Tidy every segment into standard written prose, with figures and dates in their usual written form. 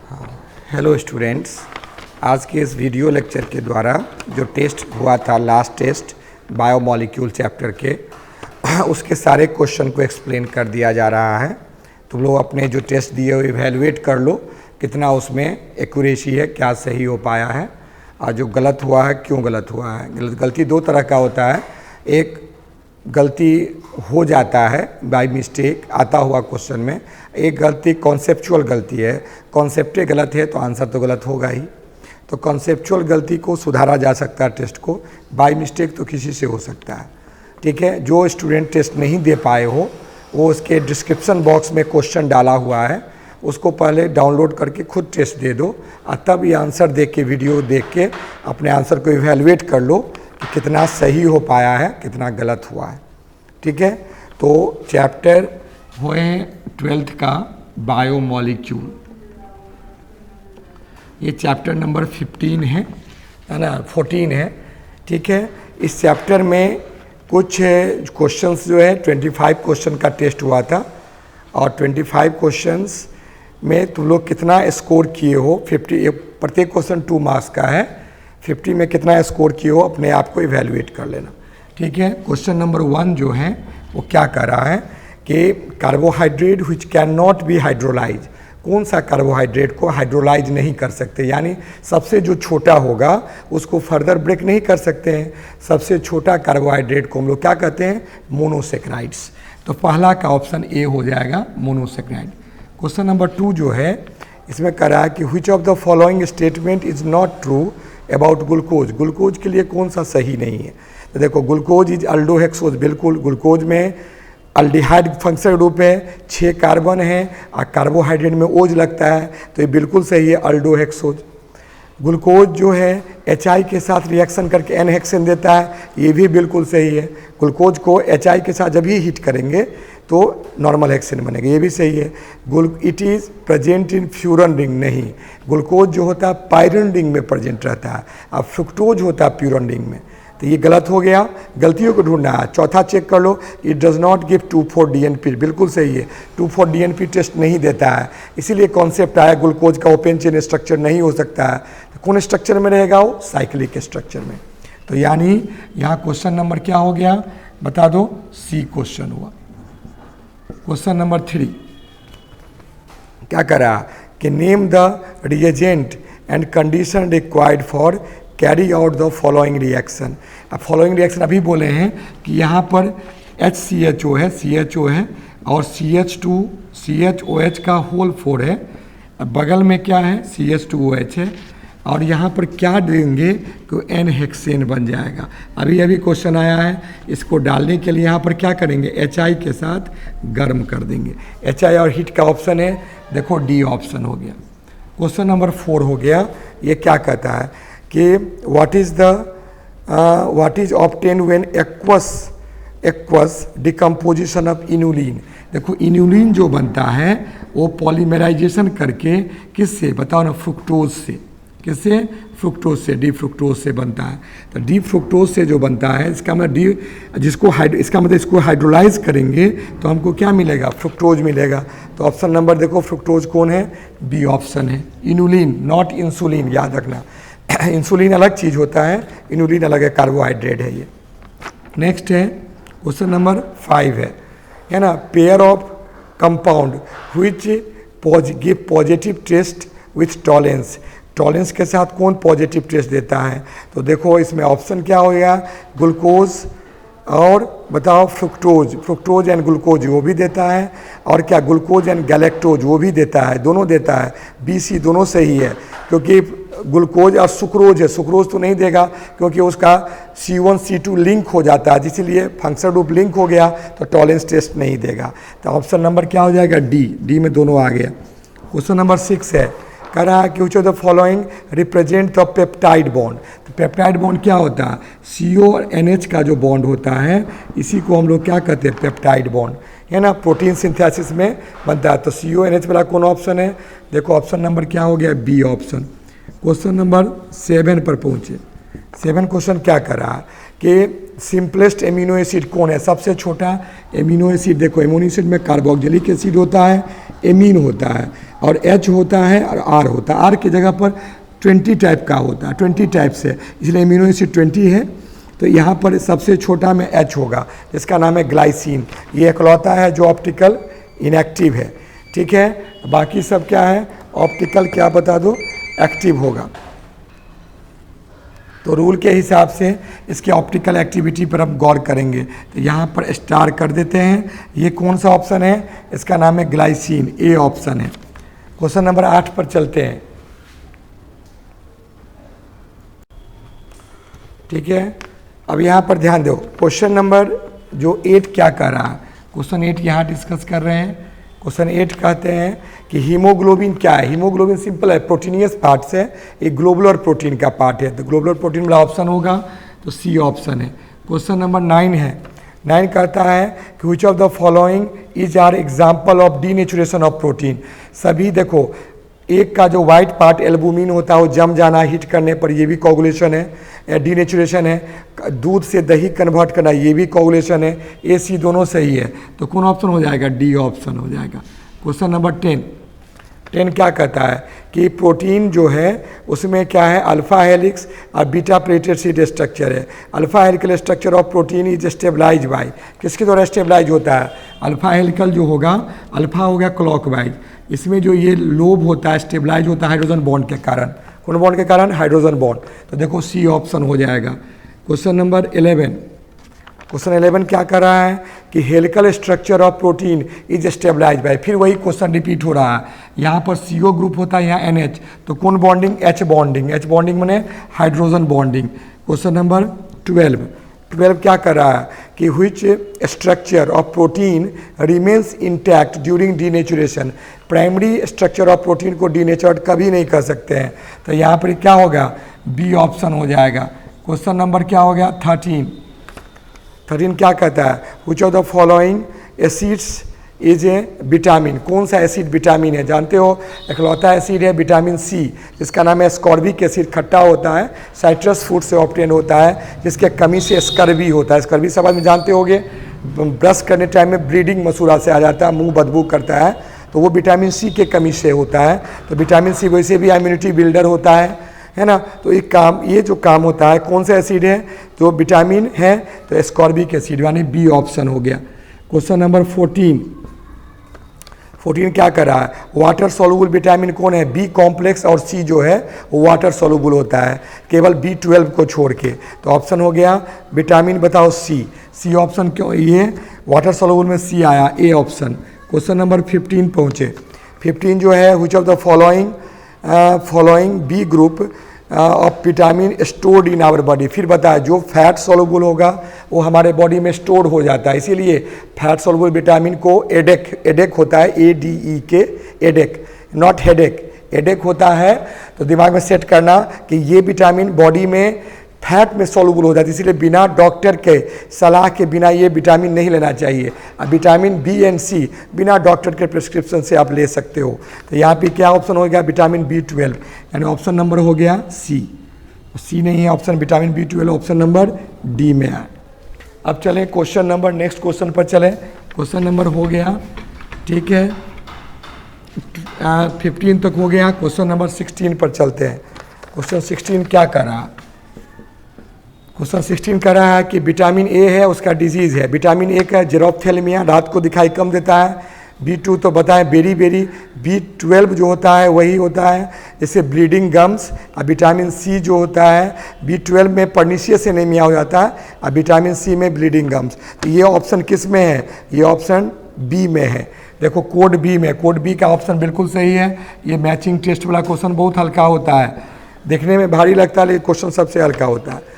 Hello students, आज के इस वीडियो लेक्चर के द्वारा जो टेस्ट हुआ था लास्ट टेस्ट बायोमॉलिक्यूल चैप्टर के उसके सारे क्वेश्चन को एक्सप्लेन कर दिया जा रहा है। तुम लोग अपने जो टेस्ट दिए हुए इवैल्यूएट कर लो कितना उसमें एक्यूरेसी है, क्या सही हो पाया है और जो गलत हुआ है क्यों गलत हुआ है। गलती दो तरह का होता है, एक गलती हो जाता है बाय मिस्टेक आता हुआ क्वेश्चन में, एक गलती कॉन्सेप्चुअल गलती है। कॉन्सेप्ट गलत है तो आंसर तो गलत होगा ही। तो कॉन्सेप्चुअल गलती को सुधारा जा सकता है, टेस्ट को बाय मिस्टेक तो किसी से हो सकता है। ठीक है, जो स्टूडेंट टेस्ट नहीं दे पाए हो वो उसके डिस्क्रिप्शन बॉक्स में क्वेश्चन डाला हुआ है, उसको पहले डाउनलोड करके खुद टेस्ट दे दो और तब ये आंसर देख के वीडियो देख के अपने आंसर को इवैल्यूएट कर लो कि कितना सही हो पाया है, कितना गलत हुआ है। ठीक है, तो चैप्टर हुए 12th का बायोमॉलिक्यूल, ये चैप्टर नंबर 15 है ना, 14 है। ठीक है, इस चैप्टर में कुछ क्वेश्चंस जो है 25 क्वेश्चन का टेस्ट हुआ था और 25 क्वेश्चंस में तुम लोग कितना स्कोर किए हो। 50 प्रत्येक क्वेश्चन 2 मार्क्स का है, 50 में कितना स्कोर किए हो अपने आप को इवैल्यूएट कर लेना। ठीक है, क्वेश्चन नंबर 1 जो है वो क्या कर रहा है कि carbohydrate which can not be hydrolyse, कौन सा कार्बोहाइड्रेट को हाइड्रोलाइज नहीं कर सकते, यानी सबसे जो छोटा होगा उसको फर्दर ब्रेक नहीं कर सकते हैं। सबसे छोटा कार्बोहाइड्रेट को हम लोग क्या कहते हैं, मोनोसेक्राइड्स। तो पहला का ऑप्शन ए हो जाएगा मोनोसेक्राइड। क्वेश्चन नंबर 2 जो है इसमें कह रहा है कि which of the following statement is not true about glucose, glucose के लिए कौन सा सही नहीं है। तो देखो ग्लूकोज इज अल्डोहेक्सोज, बिल्कुल ग्लूकोज में अल्डिहाइड फंक्शनल ग्रुप है, 6 कार्बन है और कार्बोहाइड्रेट में ओज लगता है, तो ये बिल्कुल सही है अल्डोहेक्सोज। ग्लूकोज जो है HI के साथ रिएक्शन करके एन हेक्सेन देता है, ये भी बिल्कुल सही है। ग्लूकोज को HI के साथ जब ही हीट करेंगे तो नॉर्मल हेक्सेन बनेगा, ये भी सही है। It is present in furan ring, नहीं, ग्लूकोज जो होता है पायरन रिंग में प्रेजेंट रहता है और फ्रुक्टोज होता है प्यूरन रिंग में, तो ये गलत हो गया। गलतियों को ढूंढना है। चौथा चेक कर लो, it does not give 2,4-DNP, बिल्कुल सही है, 2,4-DNP टेस्ट नहीं देता है, इसीलिए कॉन्सेप्ट आया ग्लूकोज का ओपन चेन स्ट्रक्चर नहीं हो सकता है। तो कौन स्ट्रक्चर में रहेगा वो, साइक्लिक स्ट्रक्चर में। तो यानी यहाँ क्वेश्चन नंबर क्या हो गया बता दो, सी क्वेश्चन हुआ। क्वेश्चन नंबर 3 क्या करा कि name the reagent and condition required for carry out the following reaction. अब फॉलोइंग रिएक्शन अभी बोले हैं कि यहाँ पर HCHO है, CHO है और CH2 CHOH का होल 4 है, अब बगल में क्या है CH2OH है और यहाँ पर क्या देंगे तो N हेक्सेन बन जाएगा। अभी अभी क्वेश्चन आया है, इसको डालने के लिए यहाँ पर क्या करेंगे, HI के साथ गर्म कर देंगे। HI और हीट का ऑप्शन है, देखो D ऑप्शन हो गया। क्वेश्चन नंबर 4 हो गया, ये क्या कहता है कि what is obtain when aqueous decomposition of inulin. देखो इनुलिन जो बनता है वो पॉलीमराइजेशन करके किससे बताओ ना, फ्रुक्टोज से। किससे, फ्रुक्टोज से, डी फ्रुक्टोज से बनता है। तो डी फ्रुक्टोज से जो बनता है इसका मतलब इसका मतलब इसको हाइड्रोलाइज करेंगे तो हमको क्या मिलेगा, फ्रुक्टोज मिलेगा। तो ऑप्शन नंबर देखो फ्रुक्टोज कौन है, बी ऑप्शन है। इनुलिन नॉट इंसुलिन, याद रखना, इंसुलिन अलग चीज़ होता है, इनुलिन अलग है, कार्बोहाइड्रेट है ये। नेक्स्ट है क्वेश्चन नंबर 5 है ना, pair of compound which give positive test with Tollens. Tollens के साथ कौन पॉजिटिव टेस्ट देता है, तो देखो इसमें ऑप्शन क्या हो गया, ग्लूकोज और बताओ फ्रुक्टोज एंड ग्लूकोज वो भी देता है, और क्या ग्लूकोज एंड गैलेक्टोज वो भी देता है, दोनों देता है। BC दोनों सही है क्योंकि ग्लूकोज और सुक्रोज है, सुक्रोज तो नहीं देगा क्योंकि उसका C1C2 लिंक हो जाता है, इसीलिए फंक्शनल ग्रुप लिंक हो गया तो टॉलेंस टेस्ट नहीं देगा। तो ऑप्शन नंबर क्या हो जाएगा, डी में दोनों आ गया। क्वेश्चन नंबर 6 है, कह रहा है कि which of the following represent the peptide bond. तो पेप्टाइड बॉन्ड क्या होता है, CO और NH का जो बॉन्ड होता है इसी को हम लोग क्या कहते हैं, पेप्टाइड बॉन्ड, है ना, प्रोटीन सिंथेसिस में बनता है। तो CO-NH वाला कौन ऑप्शन है, देखो ऑप्शन नंबर क्या हो गया, बी ऑप्शन। क्वेश्चन नंबर 7 पर पहुँचे। 7 क्वेश्चन क्या कर रहा है कि सिंपलेस्ट एमिनो एसिड कौन है, सबसे छोटा एमिनो एसिड। देखो एमिनो एसिड में कार्बोक्सिलिक एसिड होता है, एमीन होता है, और H होता है और R होता है। R की जगह पर 20 टाइप का होता है, 20 टाइप से, इसलिए अमीनो एसिड 20 है। तो यहाँ पर सबसे छोटा में H होगा, जिसका नाम है ग्लाइसिन। ये इकलौता है जो ऑप्टिकल इनएक्टिव है, ठीक है। बाकी सब क्या है, ऑप्टिकल क्या बता दो, एक्टिव होगा। तो रूल के हिसाब से इसके ऑप्टिकल एक्टिविटी पर अब गौर करेंगे। तो यहाँ पर स्टार कर देते हैं। ये कौन सा ऑप्शन है, इसका नाम है ग्लाइसिन, ए ऑप्शन है। क्वेश्चन नंबर 8 पर चलते हैं, ठीक है। अब यहाँ पर ध्यान दो, क्वेश्चन नंबर जो 8 क्या कर रहा है, क्वेश्चन 8 यहाँ डिस्कस कर रहे हैं। क्वेश्चन 8 कहते हैं कि हीमोग्लोबिन क्या है। हीमोग्लोबिन सिंपल है, प्रोटीनियस पार्ट है, एक ग्लोबुलर प्रोटीन का पार्ट है। तो ग्लोबुलर प्रोटीन वाला ऑप्शन होगा, तो सी ऑप्शन है। क्वेश्चन नंबर 9 है। 9 कहता है कि which of the following is are example of denaturation of protein. सभी देखो, एक का जो व्हाइट पार्ट एल्बुमिन होता है वो जम जाना हीट करने पर, ये भी कोगुलेशन है, डीनेचुरेशन है। दूध से दही कन्वर्ट करना, ये भी कोगुलेशन है। ए सी दोनों सही है, तो कौन ऑप्शन हो जाएगा, डी ऑप्शन हो जाएगा। क्वेश्चन नंबर 10 क्या कहता है कि प्रोटीन जो है उसमें क्या है, अल्फा हेलिक्स और बीटा प्लेटेड सीड स्ट्रक्चर है। Alpha helical structure of protein is stabilize by, किसके द्वारा स्टेबलाइज होता है, अल्फा हेलिकल जो होगा, अल्फा हो गया क्लॉकवाइज, इसमें जो ये लोब होता है स्टेबलाइज होता है हाइड्रोजन बॉन्ड के कारण। कौन बॉन्ड के कारण, हाइड्रोजन बॉन्ड। तो देखो सी ऑप्शन हो जाएगा। क्वेश्चन नंबर 11, क्वेश्चन 11 क्या कर रहा है कि helical structure of protein is stabilize by, फिर वही क्वेश्चन रिपीट हो रहा है। यहाँ पर CO ग्रुप होता है, यहाँ NH, तो कौन bonding, H bonding. H bonding माने हाइड्रोजन बॉन्डिंग। क्वेश्चन नंबर 12 क्या कर रहा है कि which structure of protein remains intact during denaturation. Primary structure of protein को डीनेचर्ड कभी नहीं कर सकते हैं, तो यहाँ पर क्या होगा, बी ऑप्शन हो जाएगा। क्वेश्चन नंबर क्या हो गया, 13 क्या कहता है, which of the following acids is A vitamin. कौन सा एसिड विटामिन है, जानते हो, इकलौता एसिड है विटामिन सी, जिसका नाम है स्कॉर्बिक एसिड। खट्टा होता है, साइट्रस फूड से ऑब्टेन होता है, जिसके कमी से स्कर्वी होता है। स्कर्वी सब आदमी जानते होंगे, ब्रश करने टाइम में ब्लीडिंग मसूरा से आ जाता है, मुंह बदबू करता है, तो वो विटामिन सी के कमी से होता है। तो विटामिन सी वैसे भी इम्यूनिटी बिल्डर होता है ना। तो ये जो काम होता है, कौन सा एसिड है जो विटामिन है, तो एस्कॉर्बिक एसिड, यानी बी ऑप्शन हो गया। क्वेश्चन नंबर 14 क्या कर रहा है, वाटर सॉल्युबल विटामिन कौन है, बी कॉम्प्लेक्स और सी जो है वो वाटर सॉल्युबल होता है, केवल B12 को छोड़ के। तो ऑप्शन हो गया विटामिन, बताओ सी ऑप्शन क्यों, ये वाटर सॉल्युबल में सी आया, ए ऑप्शन। क्वेश्चन नंबर 15 पहुँचे। 15 जो है, which of the following B group of vitamin stored in our body. फिर बताया, जो फैट सॉल्युबल होगा वो हमारे बॉडी में स्टोर्ड हो जाता है, इसीलिए फैट सॉल्युबल विटामिन को एडेक होता है, ADEK, एडेक, नॉट हेडेक, एडेक होता है। तो दिमाग में सेट करना कि ये विटामिन बॉडी में फैट में सॉल्युबल हो जाता है, इसीलिए बिना डॉक्टर के सलाह के बिना ये विटामिन नहीं लेना चाहिए। अब विटामिन B एंड C बिना डॉक्टर के प्रिस्क्रिप्शन से आप ले सकते हो। तो यहाँ पे क्या ऑप्शन हो गया, विटामिन B12, यानी ऑप्शन नंबर हो गया सी नहीं है option, vitamin B12 option number D में है। अब चलें क्वेश्चन नंबर, नेक्स्ट क्वेश्चन पर चलें। क्वेश्चन नंबर हो गया, ठीक है, 15 तक हो गया। क्वेश्चन नंबर 16 पर चलते हैं। क्वेश्चन 16 क्या कर रहा है, क्वेश्चन 16 कह रहा है कि विटामिन ए है, उसका डिजीज़ है। विटामिन ए का जेरोप्थेल्मिया, रात को दिखाई कम देता है। B2 तो बताएं बेरी, B12 जो होता है वही होता है, जैसे ब्लीडिंग गम्स। और विटामिन सी जो होता है, B12 में पर्निशियस एनीमिया हो जाता है, और विटामिन सी में ब्लीडिंग गम्स। तो ये ऑप्शन किस में है, ये ऑप्शन बी में है। देखो कोड बी में, कोड बी का ऑप्शन बिल्कुल सही है। ये मैचिंग टेस्ट वाला क्वेश्चन बहुत हल्का होता है, देखने में भारी लगता है लेकिन क्वेश्चन सबसे हल्का होता है।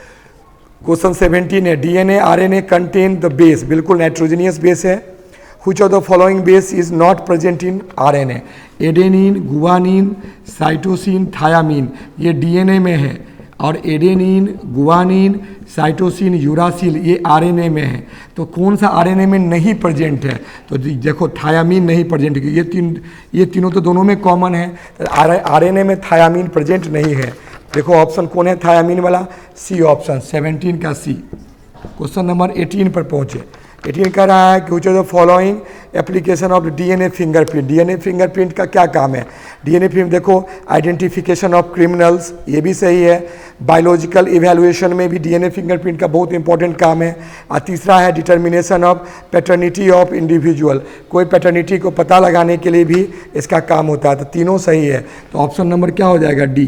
क्वेश्चन 17 है, DNA RNA contain the base, बिल्कुल नाइट्रोजनियस बेस है। Which of the following base is not present in RNA, adenine, guanine, cytosine, thymine, ये DNA में है। और एडेनिन, गुआनिन, साइटोसिन, यूरासिल ये RNA में है। तो कौन सा RNA में नहीं प्रेजेंट है, तो देखो थायामीन नहीं प्रेजेंट है। ये तीनों तो दोनों में कॉमन है, RNA में थायामीन प्रेजेंट नहीं है। देखो ऑप्शन कौन है थायामीन वाला, सी ऑप्शन, 17 का सी। क्वेश्चन नंबर 18 पर पहुँचे। 18 कह रहा है कि which of the following application of DNA fingerprint. DNA fingerprint का क्या काम है? डीएनए फिंगर देखो, आइडेंटिफिकेशन ऑफ क्रिमिनल्स, ये भी सही है। बायोलॉजिकल इवैल्यूएशन में भी डीएनए फिंगरप्रिंट का बहुत इंपॉर्टेंट काम है। और तीसरा है determination of paternity of individual, कोई पैटर्निटी को पता लगाने के लिए भी इसका काम होता है। तो तीनों सही है, तो ऑप्शन नंबर क्या हो जाएगा? डी।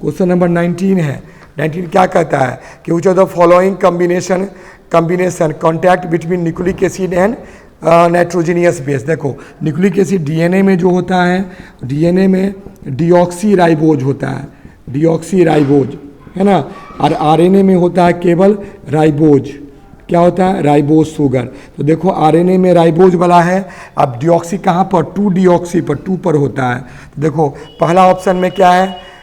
क्वेश्चन नंबर 19 है। 19 क्या कहता है कि which of the following combination contact between nucleic acid and nitrogenous base. देखो, न्यूक्लिक एसिड डीएनए में जो होता है, डीएनए में डीऑक्सी राइबोज होता है, डीऑक्सी राइबोज है ना, और आरएनए में होता है केवल राइबोज। क्या होता है? Ribose sugar. तो देखो आरएनए में राइबोज वाला है, अब डीऑक्सी कहाँ पर? 2 डीऑक्सी पर, 2 पर होता है। तो देखो पहला ऑप्शन में क्या है?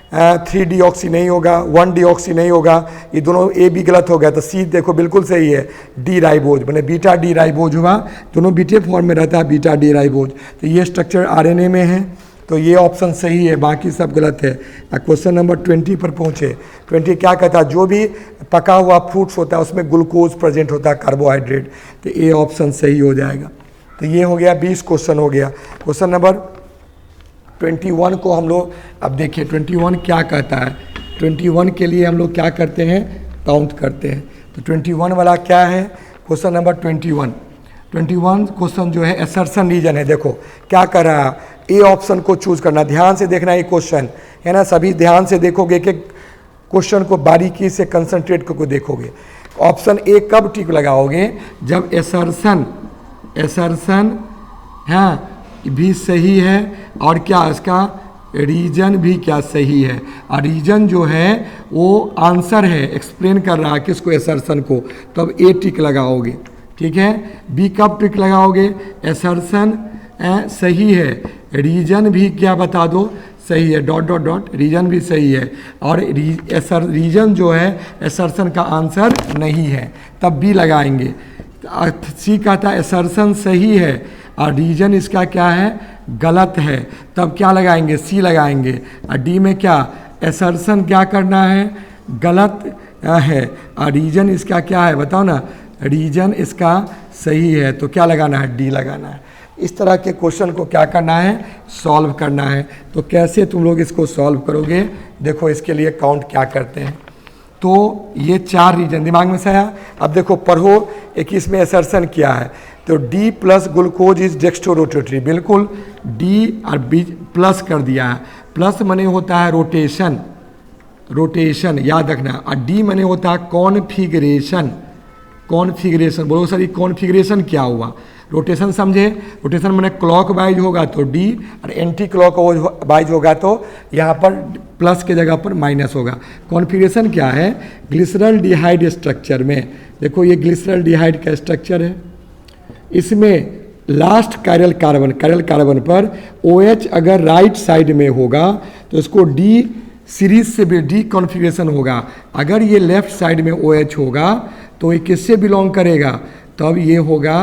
3 डीऑक्सी नहीं होगा, 1 डीऑक्सी नहीं होगा, ये दोनों ए भी गलत हो गया। तो सी देखो बिल्कुल सही है, डी राइबोज, मैंने बीटा डी राइबोज हुआ, दोनों बीटे फॉर्म में रहता है बीटा डी राइबोज। तो ये स्ट्रक्चर आरएनए में है, तो ये ऑप्शन सही है, बाकी सब गलत है। क्वेश्चन नंबर 20 पर पहुँचे। 20 क्या कहता है? जो भी पका हुआ फ्रूट्स होता है उसमें ग्लूकोज प्रेजेंट होता है, कार्बोहाइड्रेट। तो ये ऑप्शन सही हो जाएगा। तो ये हो गया 20 क्वेश्चन हो गया। क्वेश्चन नंबर 21 को हम लोग अब देखिए 21 क्या कहता है। 21 के लिए हम लोग क्या करते हैं? काउंट करते हैं। तो 21 वाला क्या है? क्वेश्चन नंबर 21 क्वेश्चन जो है असर्शन रीजन है। देखो क्या कर रहा है, ए ऑप्शन को चूज करना, ध्यान से देखना ये क्वेश्चन है ना, सभी ध्यान से देखोगे कि क्वेश्चन को बारीकी से कंसंट्रेट करके देखोगे। ऑप्शन ए कब टिक लगाओगे? जब असर्शन हाँ भी सही है और क्या इसका रीजन भी क्या सही है, और रीजन जो है वो आंसर है, एक्सप्लेन कर रहा है किसको? असर्शन को। तब ए टिक लगाओगे, ठीक है। बी कब टिक लगाओगे? असर्शन सही है, रीजन भी क्या बता दो? सही है, डॉट डॉट डॉट, रीजन भी सही है, और रीजन जो है असर्शन का आंसर नहीं है, तब बी लगाएंगे। सी कहता है असर्शन सही है और रीजन इसका क्या है? गलत है, तब क्या लगाएंगे? सी लगाएंगे। और डी में क्या? असर्शन क्या करना है? गलत है, और रीजन इसका क्या है? बताओ ना, रीजन इसका सही है, तो क्या लगाना है? डी लगाना है। इस तरह के क्वेश्चन को क्या करना है? सॉल्व करना है। तो कैसे तुम लोग इसको सॉल्व करोगे? देखो इसके लिए काउंट क्या करते हैं। तो ये 4 रीजन दिमाग में से आया। अब देखो पढ़ो, 21 में असर्शन क्या है? तो D plus glucose is dextrorotatory, बिल्कुल D और B प्लस कर दिया है। प्लस मने होता है रोटेशन, रोटेशन याद रखना, और D मने होता है कॉन्फिगरेशन, कॉन्फिगरेशन। बोलो सर ये कॉन्फिगरेशन क्या हुआ? रोटेशन समझे? रोटेशन मैंने क्लॉक वाइज होगा तो डी, और एंटी क्लॉक वाइज होगा तो यहाँ पर प्लस के जगह पर माइनस होगा। कॉन्फिगरेशन क्या है? ग्लिसरॉल्डिहाइड स्ट्रक्चर में, देखो ये ग्लिसरॉल्डिहाइड का स्ट्रक्चर है, इसमें लास्ट कायरल कार्बन पर OH अगर राइट साइड में होगा तो इसको डी सीरीज से भी डी कॉन्फिगरेशन होगा। अगर ये लेफ्ट साइड में OH होगा तो ये किससे बिलोंग करेगा? तब ये होगा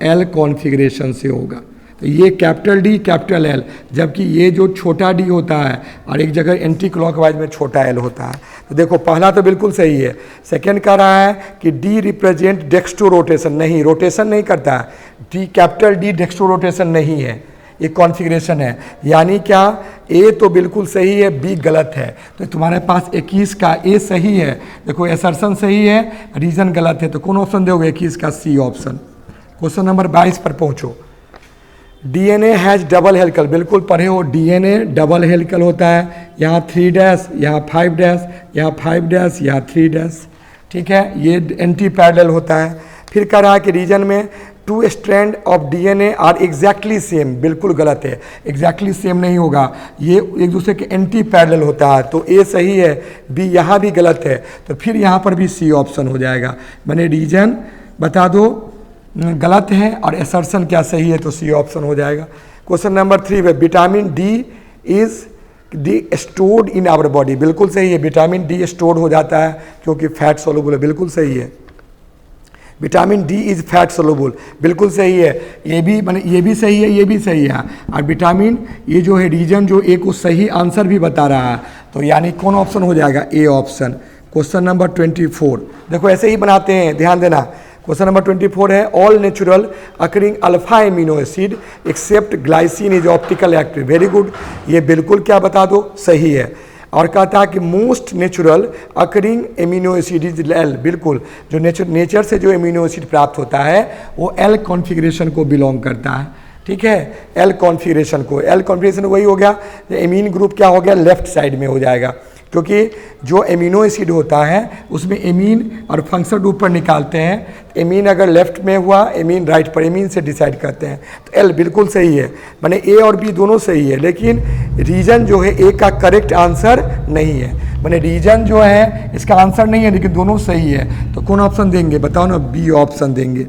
L कॉन्फिगरेशन से होगा। तो ये कैपिटल D कैपिटल L, जबकि ये जो छोटा d होता है और एक जगह एंटी क्लॉकवाइज में छोटा l होता है। तो देखो पहला तो बिल्कुल सही है। सेकंड कह रहा है कि D रिप्रेजेंट डेक्स्ट्रो रोटेशन, नहीं रोटेशन नहीं करता है, D capital D dextro rotation नहीं है, ये कॉन्फ़िगरेशन है। यानी क्या? ए तो बिल्कुल सही है, बी गलत है। तो तुम्हारे पास 21 का ए सही है, देखो असर्शन सही है, रीजन गलत है, तो कौन ऑप्शन दोगे? 21 का सी ऑप्शन। क्वेश्चन नंबर 22 पर पहुंचो। डीएनए हैज डबल हेलिकल, बिल्कुल पढ़े हो, डीएनए डबल हेलिकल होता है, यहाँ 3 डैश, यहाँ 5 डैश, यहाँ 5 डैश, यहाँ 3 डैश, ठीक है, ये एंटी पैरेलल होता है। फिर कह रहा है कि रीजन में 2 strand of DNA are exactly same, बिल्कुल गलत है, एग्जैक्टली सेम नहीं होगा, ये एक दूसरे के एंटी पैरेलल होता है। तो ए सही है, बी यहाँ भी गलत है, तो फिर यहाँ पर भी सी ऑप्शन हो जाएगा। मैंने रीजन बता दो गलत है और असर्शन क्या सही है, तो सी ऑप्शन हो जाएगा। क्वेश्चन नंबर 3 में vitamin D is the stored in our body, बिल्कुल सही है, विटामिन डी स्टोर्ड हो जाता है क्योंकि फैट सोलुबल है, बिल्कुल सही है। Vitamin D is fat soluble, बिल्कुल सही है, ये भी मैंने ये भी सही है, ये भी सही है। और विटामिन ये जो है रीजन जो एक सही आंसर भी बता रहा है, तो यानी कौन ऑप्शन हो जाएगा? A option. क्वेश्चन नंबर 24, देखो ऐसे ही बनाते हैं, ध्यान देना। क्वेश्चन नंबर 24 है all natural occurring alpha amino acid except glycine is optical active. Very good, ये बिल्कुल क्या बता दो सही है। और कहता है कि most natural occurring amino acid is L. बिल्कुल, जो नेचर से जो एमिनो एसिड प्राप्त होता है वो एल कॉन्फ़िगरेशन को बिलोंग करता है। ठीक है, एल कॉन्फ़िगरेशन को, एल कॉन्फ़िगरेशन वही हो गया, एमीन ग्रुप क्या हो गया लेफ्ट साइड में हो जाएगा, क्योंकि जो एमिनो एसिड होता है उसमें एमीन और फंक्शन ग्रुप पर निकालते हैं। एमीन अगर लेफ्ट में हुआ, एमीन राइट पर, एमीन से डिसाइड करते हैं। तो एल बिल्कुल सही है, माने ए और बी दोनों सही है, लेकिन रीजन जो है ए का करेक्ट आंसर नहीं है। माने रीजन जो है इसका आंसर नहीं है, लेकिन दोनों सही है। तो कौन ऑप्शन देंगे बताओ ना, बी ऑप्शन देंगे।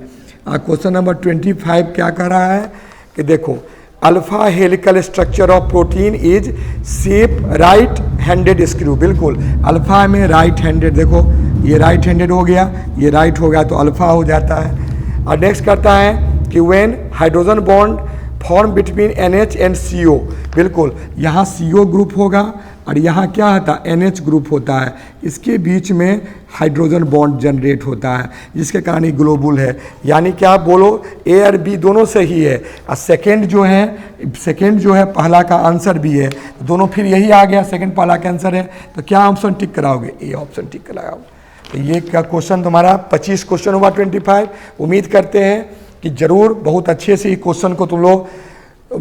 क्वेश्चन नंबर 25 क्या कह रहा है कि देखो alpha helical structure of protein is shape right handed screw. बिल्कुल, अल्फा में राइट हैंडेड, देखो ये राइट हैंडेड हो गया, ये राइट हो गया तो अल्फा हो जाता है। और नेक्स्ट करता है कि when hydrogen bond form between NH and CO। बिल्कुल, यहाँ CO ग्रुप होगा और यहाँ क्या होता है NH ग्रुप होता है, इसके बीच में हाइड्रोजन बॉन्ड जनरेट होता है, जिसके कारण ये ग्लोबुल है। यानी क्या आप बोलो ए और बी दोनों सही है, और सेकंड जो है पहला का आंसर भी है, दोनों फिर यही आ गया, सेकंड पहला का आंसर है। तो क्या ऑप्शन टिक कराओगे, ए ऑप्शन टिक कराओगे। तो ये का क्वेश्चन तुम्हारा 25 क्वेश्चन हुआ 25। उम्मीद करते हैं कि जरूर बहुत अच्छे से ये क्वेश्चन को तुम लोग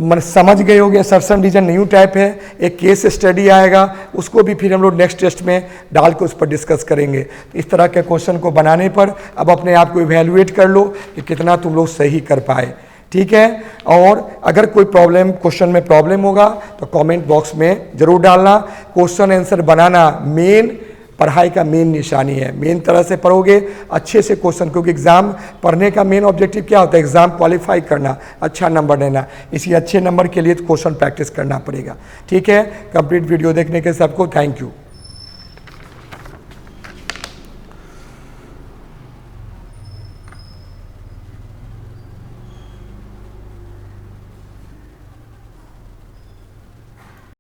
मन समझ गए होगे। सर्सन रीजन न्यू टाइप है, एक केस स्टडी आएगा, उसको भी फिर हम लोग नेक्स्ट टेस्ट में डाल के उस पर डिस्कस करेंगे। तो इस तरह के क्वेश्चन को बनाने पर अब अपने आप को इवैल्यूएट कर लो कि कितना तुम लोग सही कर पाए। ठीक है, और अगर कोई प्रॉब्लम क्वेश्चन में प्रॉब्लम होगा तो कमेंट बॉक्स में जरूर डालना। क्वेश्चन आंसर बनाना मेन पढ़ाई का मेन निशानी है। मेन तरह से पढ़ोगे अच्छे से क्वेश्चन, क्योंकि एग्जाम पढ़ने का मेन ऑब्जेक्टिव क्या होता है, एग्जाम क्वालिफाई करना, अच्छा नंबर लेना। इसी अच्छे नंबर के लिए तो क्वेश्चन प्रैक्टिस करना पड़ेगा। ठीक है, कंप्लीट वीडियो देखने के सबको थैंक यू।